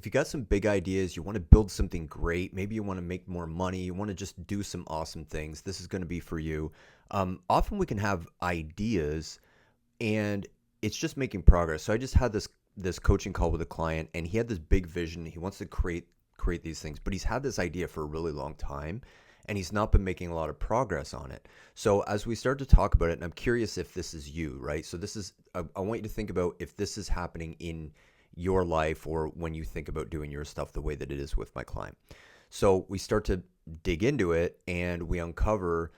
If you got some big ideas, you want to build something great, maybe you want to make more money, you want to just do some awesome things, this is going to be for you. Often we can have ideas and it's just making progress. So I just had this coaching call with a client and he had this big vision. He wants to create these things, but he's had this idea for a really long time and he's not been making a lot of progress on it. So as we start to talk about it, and I'm curious if this is you, right? So this is I want you to think about if this is happening in your life or when you think about doing your stuff the way that it is with my client. So we start to dig into it and we uncover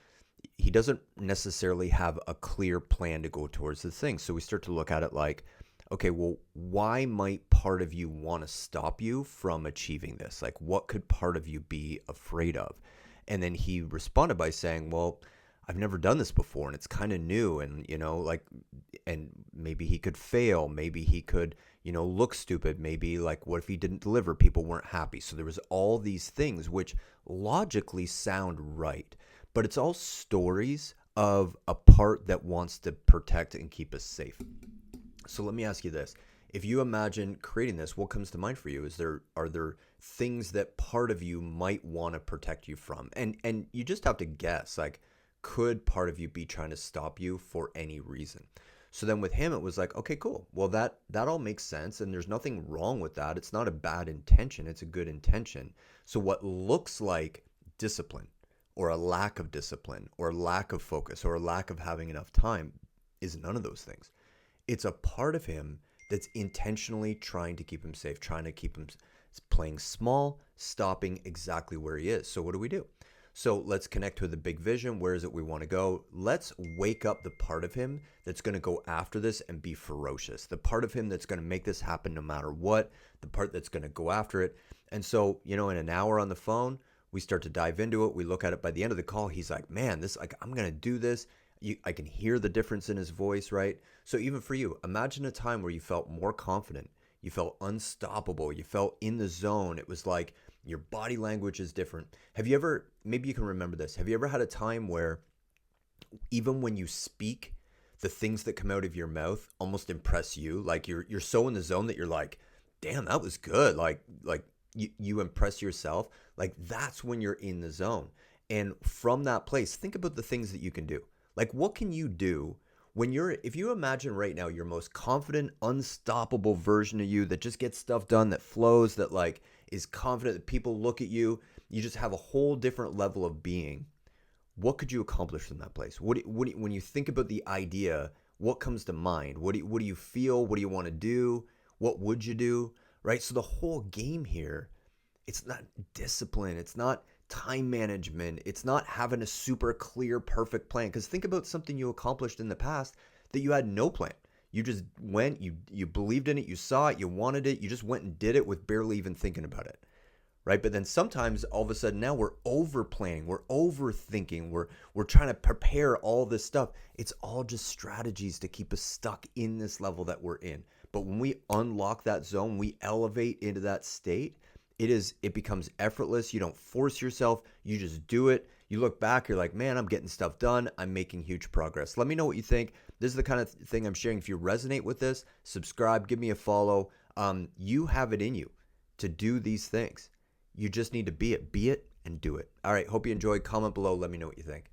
he doesn't necessarily have a clear plan to go towards the thing. So we start to look at it like, okay, well, why might part of you want to stop you from achieving this? Like, what could part of you be afraid of? And then he responded by saying, well, I've never done this before and it's kind of new. And, like, and maybe he could fail. Maybe he could, look stupid. Maybe like, what if he didn't deliver? People weren't happy. So there was all these things which logically sound right, but it's all stories of a part that wants to protect and keep us safe. So let me ask you this. If you imagine creating this, what comes to mind for you? Are there things that part of you might want to protect you from? And you just have to guess, like, could part of you be trying to stop you for any reason? So then with him it was like, okay, cool. Well, that all makes sense and there's nothing wrong with that. It's not a bad intention, it's a good intention. So what looks like discipline or a lack of discipline or lack of focus or a lack of having enough time is none of those things. It's a part of him that's intentionally trying to keep him safe, trying to keep him playing small, stopping exactly where he is. So what do we do? So let's connect with the big vision. Where is it we want to go? Let's wake up the part of him that's going to go after this and be ferocious. The part of him that's going to make this happen no matter what. The part that's going to go after it. And so, in an hour on the phone, we start to dive into it. We look at it. By the end of the call, he's like, man, I'm going to do this. I can hear the difference in his voice, right? So even for you, imagine a time where you felt more confident. You felt unstoppable. You felt in the zone. It was like your body language is different. Have you ever, maybe you can remember this, have you ever had a time where even when you speak, the things that come out of your mouth almost impress you? Like you're so in the zone that you're like, damn, that was good. Like you impress yourself. Like that's when you're in the zone. And from that place, think about the things that you can do. Like what can you do if you imagine right now your most confident, unstoppable version of you that just gets stuff done, that flows, that like is confident, that people look at you, you just have a whole different level of being. What could you accomplish from that place? When you think about the idea, what comes to mind? What do you feel? What do you want to do? What would you do? Right? So the whole game here, it's not discipline. It's not time management. It's not having a super clear, perfect plan. Because think about something you accomplished in the past that you had no plan. You just went, you believed in it, you saw it, you wanted it, you just went and did it with barely even thinking about it. Right? But then sometimes all of a sudden now we're over planning, we're overthinking, we're trying to prepare all this stuff. It's all just strategies to keep us stuck in this level that we're in. But when we unlock that zone, we elevate into that state, it becomes effortless. You don't force yourself, you just do it. You look back, you're like, man, I'm getting stuff done, I'm making huge progress. Let me know what you think. This is the kind of thing I'm sharing. If you resonate with this, subscribe, give me a follow. You have it in you to do these things. You just need to be it and do it. All right, hope you enjoyed. Comment below, let me know what you think.